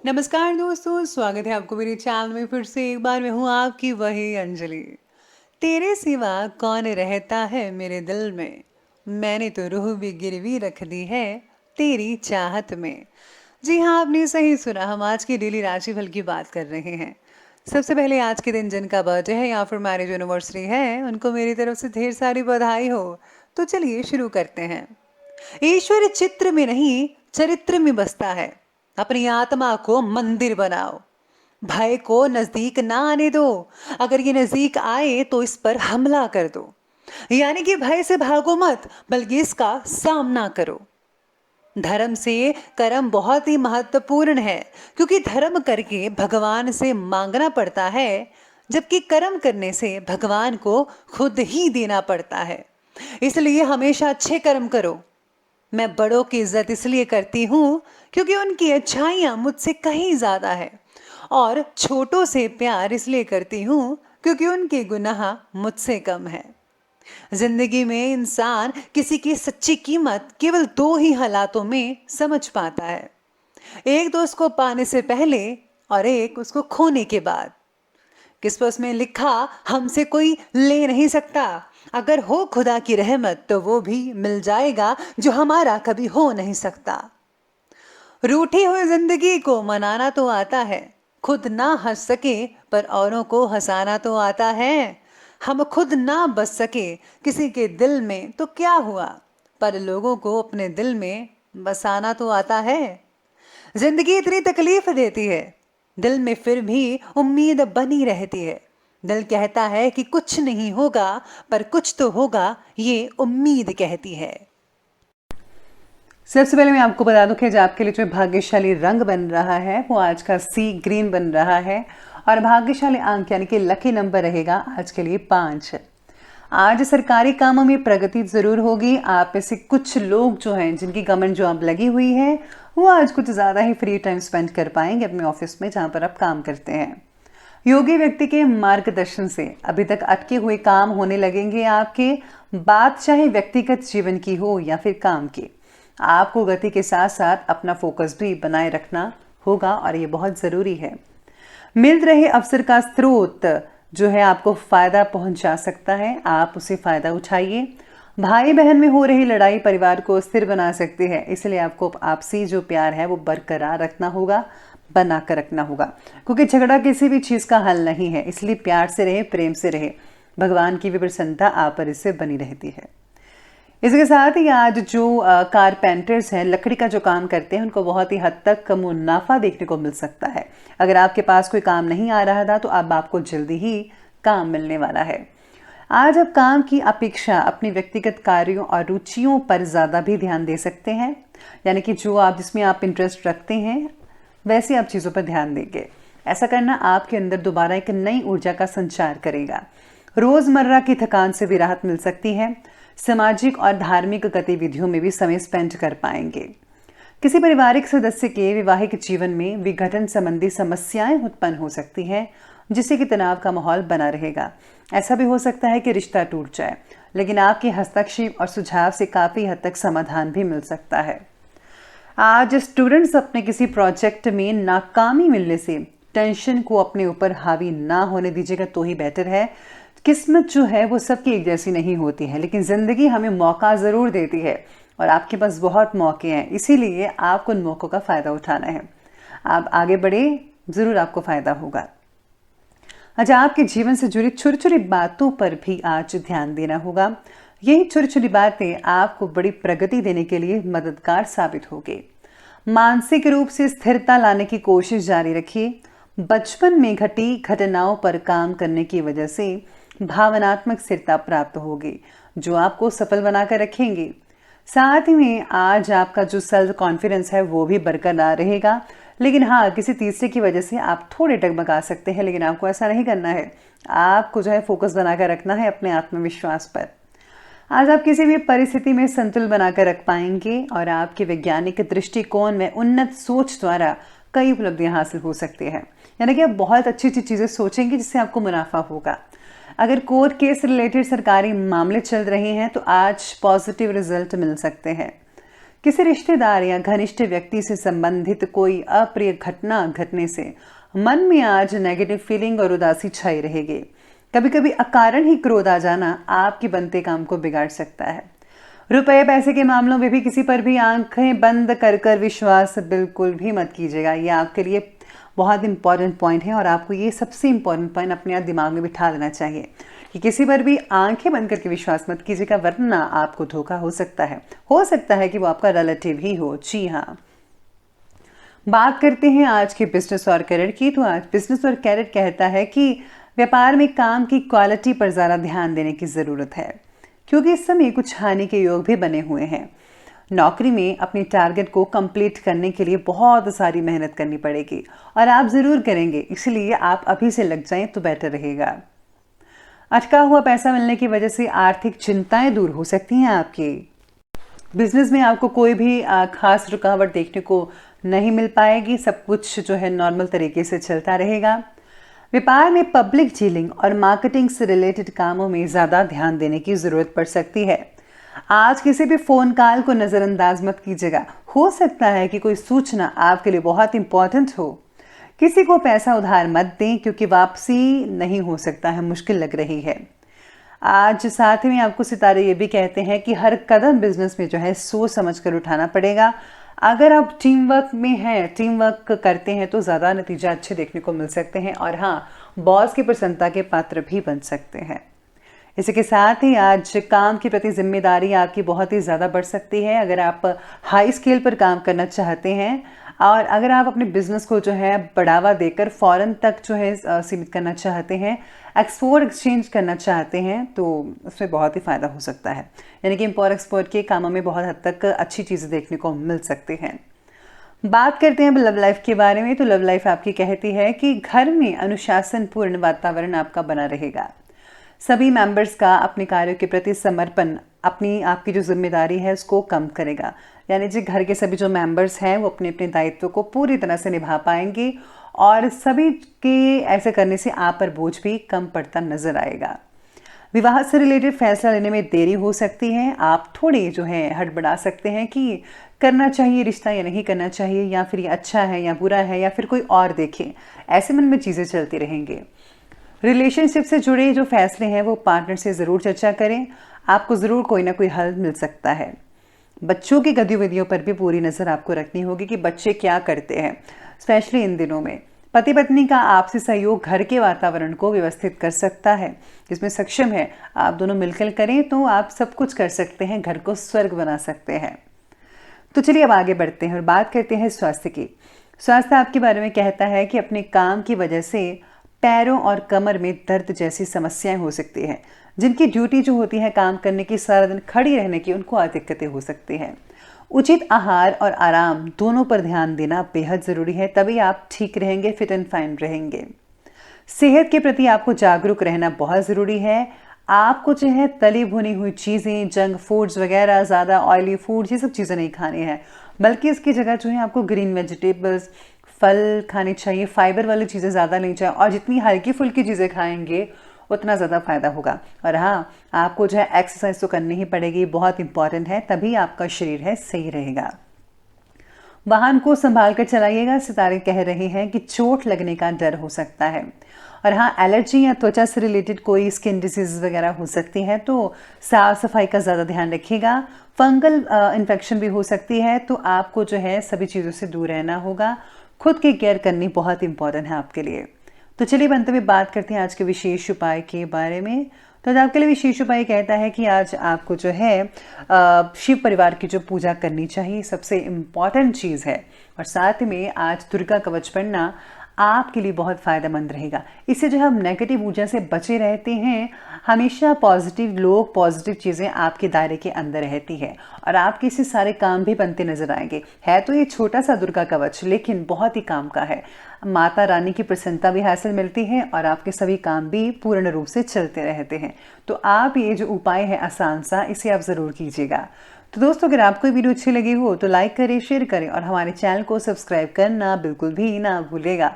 नमस्कार दोस्तों, स्वागत है आपको मेरे चैनल में। फिर से एक बार मैं हूँ आपकी वही अंजलि। तेरे सिवा कौन रहता है मेरे दिल में, मैंने तो रूह भी गिरवी रख दी है तेरी चाहत में। जी हाँ, आपने सही सुना। हम आज की डेली राशिफल की बात कर रहे हैं। सबसे पहले आज के दिन जिनका बर्थडे है या फिर मैरिज एनिवर्सरी है, उनको मेरी तरफ से ढेर सारी बधाई हो। तो चलिए शुरू करते हैं। ईश्वर चित्र में नहीं, चरित्र में बसता है। अपनी आत्मा को मंदिर बनाओ। भय को नजदीक ना आने दो। अगर ये नजदीक आए तो इस पर हमला कर दो। यानी कि भय से भागो मत, बल्कि इसका सामना करो। धर्म से कर्म बहुत ही महत्वपूर्ण है, क्योंकि धर्म करके भगवान से मांगना पड़ता है, जबकि कर्म करने से भगवान को खुद ही देना पड़ता है। इसलिए हमेशा अच्छे कर्म करो। मैं बड़ों की इज्जत इसलिए करती हूँ क्योंकि उनकी अच्छाइयाँ मुझसे कहीं ज़्यादा है, और छोटों से प्यार इसलिए करती हूँ क्योंकि उनके गुनाह मुझसे कम है। जिंदगी में इंसान किसी की सच्ची कीमत केवल दो ही हालातों में समझ पाता है। एक तो उसको पाने से पहले, और एक उसको खोने के बाद। किस्मत में लिखा हमसे कोई ले नहीं सकता। अगर हो खुदा की रहमत तो वो भी मिल जाएगा जो हमारा कभी हो नहीं सकता। रूठी हुई जिंदगी को मनाना तो आता है, खुद ना हंस सके पर औरों को हंसाना तो आता है। हम खुद ना बस सके किसी के दिल में तो क्या हुआ, पर लोगों को अपने दिल में बसाना तो आता है। जिंदगी इतनी तकलीफ देती है, दिल में फिर भी उम्मीद बनी रहती है। दिल कहता है कि कुछ नहीं होगा, पर कुछ तो होगा, ये उम्मीद कहती है। सबसे पहले मैं आपको बता दूं कि आज आपके लिए जो भाग्यशाली रंग बन रहा है वो आज का सी ग्रीन बन रहा है, और भाग्यशाली अंक यानी कि लकी नंबर रहेगा आज के लिए 5। आज सरकारी कामों में प्रगति जरूर होगी। आप में से कुछ लोग जो हैं, जिनकी गवर्नमेंट जॉब लगी हुई है, वो आज कुछ ज़्यादा ही फ्री टाइम स्पेंड कर पाएंगे अपने ऑफिस में जहाँ पर आप काम करते हैं। योगी व्यक्ति के मार्गदर्शन से अभी तक अटके हुए काम होने लगेंगे आपके। बात चाहे व्यक्तिगत जीवन की हो या फिर काम की, आपको गति के साथ साथ अपना फोकस भी बनाए रखना होगा, और ये बहुत ज़रूरी है। मिल रहे अवसर का स्रोत जो है आपको फायदा पहुंचा सकता है, आप उसे फायदा उठाइए। भाई बहन में हो रही लड़ाई परिवार को स्थिर बना सकती है, इसलिए आपको आपसी जो प्यार है वो बरकरार रखना होगा, बना कर रखना होगा, क्योंकि झगड़ा किसी भी चीज़ का हल नहीं है। इसलिए प्यार से रहे, प्रेम से रहे। भगवान की भी प्रसन्नता आप पर इससे बनी रहती है। इसके साथ ही आज जो कारपेंटर्स हैं, लकड़ी का जो काम करते हैं, उनको बहुत ही हद तक मुनाफा देखने को मिल सकता है। अगर आपके पास कोई काम नहीं आ रहा था तो अब आपको जल्दी ही काम मिलने वाला है। आज आप काम की अपेक्षा अपनी व्यक्तिगत कार्यों और रुचियों पर ज़्यादा भी ध्यान दे सकते हैं, यानी कि जो आप जिसमें आप इंटरेस्ट रखते हैं वैसे आप चीज़ों पर ध्यान देंगे। ऐसा करना आपके अंदर दोबारा एक नई ऊर्जा का संचार करेगा। रोज़मर्रा की थकान से भी राहत मिल सकती है। सामाजिक और धार्मिक गतिविधियों में भी समय स्पेंड कर पाएंगे। किसी पारिवारिक सदस्य के वैवाहिक जीवन में विघटन संबंधी समस्याएं उत्पन्न हो सकती हैं, जिससे कि तनाव का माहौल बना रहेगा। ऐसा भी हो सकता है कि रिश्ता टूट जाए, लेकिन आपके हस्तक्षेप और सुझाव से काफ़ी हद तक समाधान भी मिल सकता है। आज स्टूडेंट्स अपने किसी प्रोजेक्ट में नाकामी मिलने से टेंशन को अपने ऊपर हावी ना होने दीजिएगा तो ही बेटर है। किस्मत जो है वो सबकी एक जैसी नहीं होती है, लेकिन ज़िंदगी हमें मौका ज़रूर देती है, और आपके पास बहुत मौके हैं, इसीलिए आपको उन मौक़ों का फ़ायदा उठाना है। आप आगे बढ़े, ज़रूर आपको फ़ायदा होगा। अच्छा, आपके जीवन से जुड़ी छोटी छोटी बातों पर भी आज ध्यान देना होगा। यही छोटी छोटी बातें आपको बड़ी प्रगति देने के लिए मददगार साबित होगी। मानसिक रूप से स्थिरता लाने की कोशिश जारी रखिए। बचपन में घटी घटनाओं पर काम करने की वजह से भावनात्मक स्थिरता प्राप्त होगी, जो आपको सफल बनाकर रखेंगे। साथ ही में आज आपका जो सेल्फ कॉन्फिडेंस है वो भी बरकरार रहेगा, लेकिन हाँ, किसी तीसरे की वजह से आप थोड़े डगमगा सकते हैं, लेकिन आपको ऐसा नहीं करना है। आपको जो है फोकस बनाकर रखना है अपने आत्मविश्वास पर। आज आप किसी भी परिस्थिति में संतुलन बनाकर रख पाएंगे, और आपके वैज्ञानिक दृष्टिकोण में उन्नत सोच द्वारा कई उपलब्धियां हासिल हो सकती हैं। यानी कि आप बहुत अच्छी अच्छी चीज़ें सोचेंगे जिससे आपको मुनाफा होगा। अगर कोर्ट केस रिलेटेड सरकारी मामले चल रहे हैं तो आज पॉजिटिव रिजल्ट मिल सकते हैं। किसी रिश्तेदार या घनिष्ठ व्यक्ति से संबंधित कोई अप्रिय घटना घटने से मन में आज नेगेटिव फीलिंग और उदासी छाई रहेगी। कभी कभी अकारण ही क्रोध आ जाना आपके बनते काम को बिगाड़ सकता है। रुपए पैसे के मामलों में भी किसी पर भी आंखें बंद कर विश्वास बिल्कुल भी मत कीजिएगा। ये आपके लिए बहुत इंपॉर्टेंट पॉइंट है और आपको ये सबसे इंपॉर्टेंट पॉइंट अपने आप दिमाग में बिठा लेना चाहिए कि किसी पर भी आंखें बंद करके विश्वास मत कीजिएगा, वरना आपको धोखा हो सकता है कि वो आपका रिलेटिव ही हो। जी हाँ, बात करते हैं आज के बिजनेस और कैरियर की। तो आज बिजनेस और कैरियर कहता है कि व्यापार में काम की क्वालिटी पर ज़्यादा ध्यान देने की ज़रूरत है, क्योंकि इस समय कुछ हानि के योग भी बने हुए हैं। नौकरी में अपने टारगेट को कंप्लीट करने के लिए बहुत सारी मेहनत करनी पड़ेगी और आप ज़रूर करेंगे, इसलिए आप अभी से लग जाएं तो बेटर रहेगा। अटका हुआ पैसा मिलने की वजह से आर्थिक चिंताएं दूर हो सकती हैं आपकी। बिजनेस में आपको कोई भी खास रुकावट देखने को नहीं मिल पाएगी, सब कुछ जो है नॉर्मल तरीके से चलता रहेगा। व्यापार में पब्लिक डीलिंग और मार्केटिंग से रिलेटेड कामों में ज़्यादा ध्यान देने की ज़रूरत पड़ सकती है। आज किसी भी फ़ोन कॉल को नज़रअंदाज मत कीजिएगा, हो सकता है कि कोई सूचना आपके लिए बहुत इंपॉर्टेंट हो। किसी को पैसा उधार मत दें, क्योंकि वापसी नहीं हो सकता है, मुश्किल लग रही है। आज साथ में आपको सितारे ये भी कहते हैं कि हर कदम बिजनेस में जो है सोच समझ कर उठाना पड़ेगा। अगर आप टीम वर्क में हैं, टीम वर्क करते हैं तो ज़्यादा नतीजा अच्छे देखने को मिल सकते हैं और हाँ, बॉस की प्रसन्नता के पात्र भी बन सकते हैं। इसी के साथ ही आज काम के प्रति जिम्मेदारी आपकी बहुत ही ज़्यादा बढ़ सकती है। अगर आप हाई स्केल पर काम करना चाहते हैं और अगर आप अपने बिजनेस को जो है बढ़ावा देकर फॉरेन तक जो है सीमित करना चाहते हैं, एक्सपोर्ट एक्सचेंज करना चाहते हैं, तो उसमें बहुत ही फ़ायदा हो सकता है। यानी कि इम्पोर्ट एक्सपोर्ट के कामों में बहुत हद तक अच्छी चीज़ें देखने को मिल सकती हैं। बात करते हैं लव लाइफ के बारे में। तो लव लाइफ आपकी कहती है कि घर में अनुशासनपूर्ण वातावरण आपका बना रहेगा। सभी मेंबर्स का अपने कार्यों के प्रति समर्पण आपकी जो जिम्मेदारी है उसको कम करेगा। यानी जी घर के सभी जो मेंबर्स हैं वो अपने अपने दायित्व को पूरी तरह से निभा पाएंगे और सभी के ऐसे करने से आप पर बोझ भी कम पड़ता नजर आएगा। विवाह से रिलेटेड फैसला लेने में देरी हो सकती है। आप थोड़े जो है हड़बड़ा सकते हैं कि करना चाहिए रिश्ता या नहीं करना चाहिए, या फिर ये अच्छा है या बुरा है, या फिर कोई और देखे। ऐसे मन में चीज़ें चलती रहेंगी। रिलेशनशिप से जुड़े जो फैसले हैं वो पार्टनर से ज़रूर चर्चा करें, आपको ज़रूर कोई ना कोई हल मिल सकता है। बच्चों की गतिविधियों पर भी पूरी नज़र आपको रखनी होगी कि बच्चे क्या करते हैं, स्पेशली इन दिनों में। पति पत्नी का आपसी सहयोग घर के वातावरण को व्यवस्थित कर सकता है, जिसमें सक्षम है। आप दोनों मिलकर करें तो आप सब कुछ कर सकते हैं, घर को स्वर्ग बना सकते हैं। तो चलिए अब आगे बढ़ते हैं और बात करते हैं स्वास्थ्य की। स्वास्थ्य आपके बारे में कहता है कि अपने काम की वजह से पैरों और कमर में दर्द जैसी समस्याएं हो सकती हैं। जिनकी ड्यूटी जो होती है काम करने की, सारा दिन खड़ी रहने की, उनको और दिक्कतें हो सकती हैं। उचित आहार और आराम दोनों पर ध्यान देना बेहद ज़रूरी है, तभी आप ठीक रहेंगे, फिट एंड फाइन रहेंगे। सेहत के प्रति आपको जागरूक रहना बहुत ज़रूरी है। आपको जो है तली भुनी हुई चीज़ें, जंक फूड्स वगैरह, ज़्यादा ऑयली फूड्स, ये सब चीज़ें नहीं खानी है, बल्कि इसकी जगह जो है आपको ग्रीन वेजिटेबल्स, फल खाने चाहिए, फाइबर वाली चीज़ें ज़्यादा लेनी चाहिए और जितनी हल्की फुल्की चीज़ें खाएंगे उतना ज़्यादा फायदा होगा। और हाँ, आपको जो है एक्सरसाइज तो करनी ही पड़ेगी, बहुत इंपॉर्टेंट है, तभी आपका शरीर है सही रहेगा। वाहन को संभाल कर चलाइएगा। सितारे कह रहे हैं कि चोट लगने का डर हो सकता है। और हाँ, एलर्जी या त्वचा से रिलेटेड कोई स्किन डिजीज वगैरह हो सकती है, तो साफ सफाई का ज़्यादा ध्यान रखिएगा। फंगल इन्फेक्शन भी हो सकती है, तो आपको जो है सभी चीज़ों से दूर रहना होगा। खुद की केयर करनी बहुत इंपॉर्टेंट है आपके लिए। तो चलिए बनते हुए बात करते हैं आज के विशेष उपाय के बारे में। तो आज आपके लिए विशेष उपाय कहता है कि आज आपको जो है शिव परिवार की जो पूजा करनी चाहिए, सबसे इम्पॉर्टेंट चीज़ है। और साथ में आज दुर्गा कवच पढ़ना आपके लिए बहुत फ़ायदेमंद रहेगा। इससे जो हम नेगेटिव ऊर्जा से बचे रहते हैं, हमेशा पॉजिटिव लोग, पॉजिटिव चीज़ें आपके दायरे के अंदर रहती है और आपके इससे सारे काम भी बनते नजर आएंगे। है तो ये छोटा सा दुर्गा कवच, लेकिन बहुत ही काम का है। माता रानी की प्रसन्नता भी हासिल मिलती है और आपके सभी काम भी पूर्ण रूप से चलते रहते हैं। तो आप ये जो उपाय है आसान सा, इसे आप ज़रूर कीजिएगा। तो दोस्तों, अगर आपको वीडियो अच्छी लगी हो तो लाइक करें, शेयर करें और हमारे चैनल को सब्सक्राइब करना बिल्कुल भी ना भूलेगा।